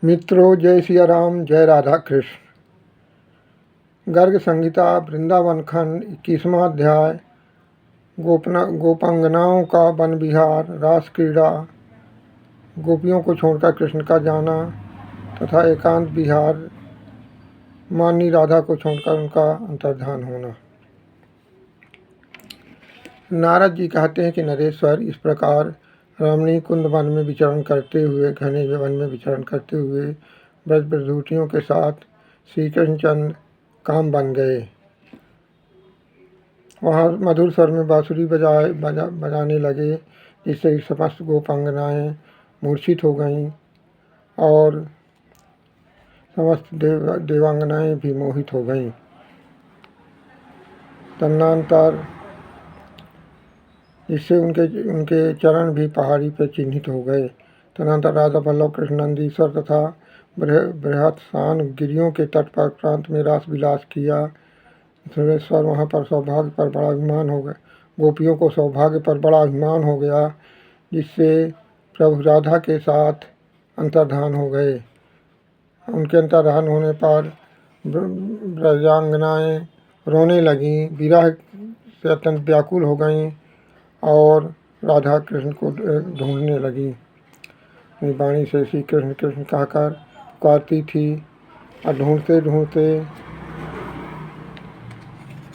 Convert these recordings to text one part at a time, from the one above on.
मित्रों, जय सिया राम, जय राधा कृष्ण। गर्ग संहिता वृंदावन खंड 21वां अध्याय। गोपांगनाओं का वन विहार, रास क्रीड़ा, गोपियों को छोड़कर कृष्ण का जाना तथा एकांत विहार, माननी राधा को छोड़कर उनका अंतर्धान होना। नारद जी कहते हैं कि नरेश्वर, इस प्रकार रमणी कुंद वन में विचरण करते हुए, घने वन में विचरण करते हुए ब्रज ब्रजूटियों के साथ श्री कृष्णचंद काम बन गए। वहाँ मधुर स्वर में बांसुरी बजाने लगे, जिससे समस्त गोपांगनाएं मूर्छित हो गईं और समस्त देवांगनाएं भी मोहित हो गईं। तदनंतर इससे उनके चरण भी पहाड़ी पर चिन्हित हो गए। तदनंतर राधा वल्लभ कृष्ण नंदीश्वर तथा बृहत्सान गिरियों के तट पर प्रांत में रास विलास किया। सुरेश्वर वहाँ पर सौभाग्य पर बड़ा अभिमान हो गया, गोपियों को सौभाग्य पर बड़ा अभिमान हो गया, जिससे प्रभु राधा के साथ अंतर्धान हो गए। उनके अंतर्धान होने पर ब्रजांगनाएं रोने लगीं, विरह से अत्यंत व्याकुल हो गईं और राधा कृष्ण को ढूंढने लगी। अपनी वाणी से श्री कृष्ण कृष्ण कहकर पुकारती थी और ढूंढते ढूंढते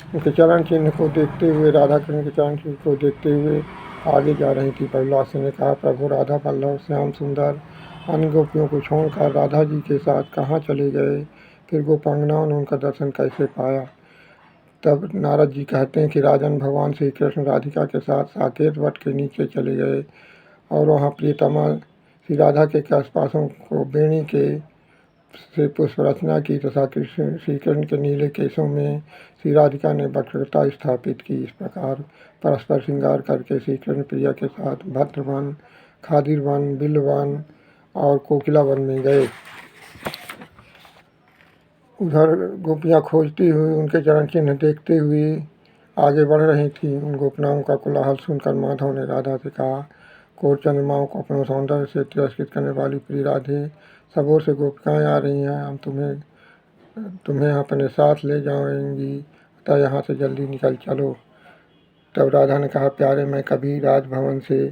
उनके चरण चिन्ह को देखते हुए, राधा कृष्ण के चरण चिन्ह को देखते हुए आगे जा रही थी। प्रहलाद ने कहा, प्रभु राधा वल्लभ श्याम सुंदर अन्य गोपियों को छोड़कर राधा जी के साथ कहाँ चले गए? फिर गोपांगनाओं ने उनका दर्शन कैसे पाया? तब नारद जी कहते हैं कि राजन भगवान श्री कृष्ण राधिका के साथ साकेत वट के नीचे चले गए और वहाँ प्रियतमा श्री राधा के आसपासों को बेणी के से पुष्प रचना की तथा श्री कृष्ण के नीले केशों में श्री राधिका ने वक्रता स्थापित की। इस प्रकार परस्पर श्रृंगार करके श्री कृष्ण प्रिया के साथ भद्रवन, खादिरवन, बिल्वन और कोकिला वन में गए। उधर गोपियाँ खोजती हुई उनके चरण चिन्ह देखते हुए आगे बढ़ रही थी। उन गोपनाओं का कोलाहल सुनकर माधव ने राधा से कहा, कोर चंद्रमाओं को अपने सौंदर्य से तिरस्कृत करने वाली प्रिय राधे, सब ओर से गोपिकाएँ आ रही हैं, हम तुम्हें अपने साथ ले जाएंगी, अतः यहाँ से जल्दी निकल चलो। तब राधा ने कहा, प्यारे, मैं कभी राजभवन से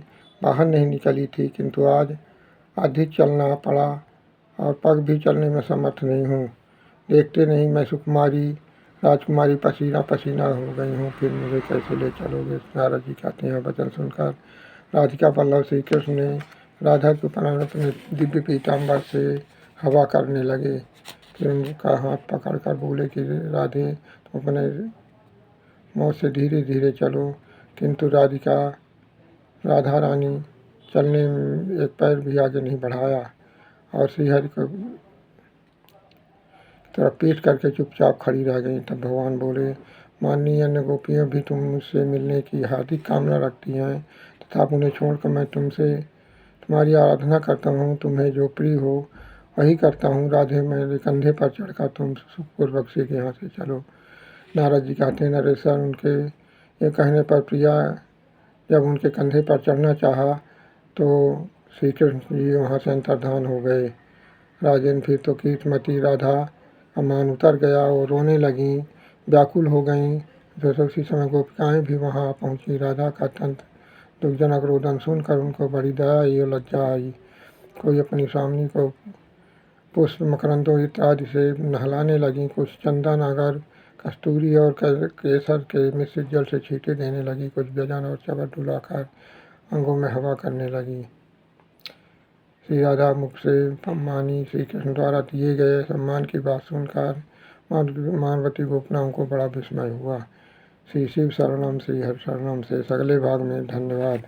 बाहर नहीं निकली थी, किंतु आज अधिक चलना पड़ा और पग भी चलने में समर्थ नहीं हूँ। देखते नहीं मैं सुकुमारी राजकुमारी पसीना पसीना हो गई हूँ, फिर मुझे कैसे ले चलोगे? नारद जी कहते हैं, वचन सुनकर राधिका वल्लभ श्री कृष्ण ने राधा के ऊपर अपने दिव्य पीताम्बर से हवा करने लगे। फिर उनका हाथ पकड़कर बोले कि राधे, तुम अपने मौत से धीरे धीरे चलो। किंतु राधा रानी चलने में एक पैर भी आगे नहीं बढ़ाया और श्रीहरि को तरफ पीट करके चुपचाप खड़ी रह गई। तब भगवान बोले, माननीय अन्य गोपियाँ भी तुमसे मिलने की हार्दिक कामना रखती हैं, तथा उन्हें छोड़कर मैं तुम्हारी आराधना करता हूँ। तुम्हें जो प्रिय हो वही करता हूँ। राधे, मेरे कंधे पर चढ़कर तुम सुखपूर्वक से यहाँ से चलो। नारद जी कहते हैं, नरेश्वर, उनके ये कहने पर प्रिया जब उनके कंधे पर चढ़ना चाहा तो श्री कृष्ण जी वहाँ से अंतर्धान हो गए। राजन, फिर तो कीर्तमती राधा का मान उतर गया और रोने लगीं, व्याकुल हो गईं। जैसे उसी समय गोपिकाएँ भी वहाँ पहुँची। राधा का अत्यंत दुखजनक रोदन सुनकर उनको बड़ी दया आई और लज्जा आई। कोई अपनी स्वामिनी को पुष्प, मकरंदों इत्यादि से नहलाने लगी, कुछ चंदन, अगर, कस्तूरी और केसर के मिश्रित जल से छींटे देने लगी, कुछ व्यंजन और चवर डुलाकर अंगों में हवा करने लगी। श्री राधा मुख से मानी श्री कृष्ण द्वारा दिए गए सम्मान की बात सुनकर मानवती गोपनाओं को बड़ा विस्मय हुआ। श्री शिव शरणम, श्री हरि शरणम से अगले भाग में। धन्यवाद।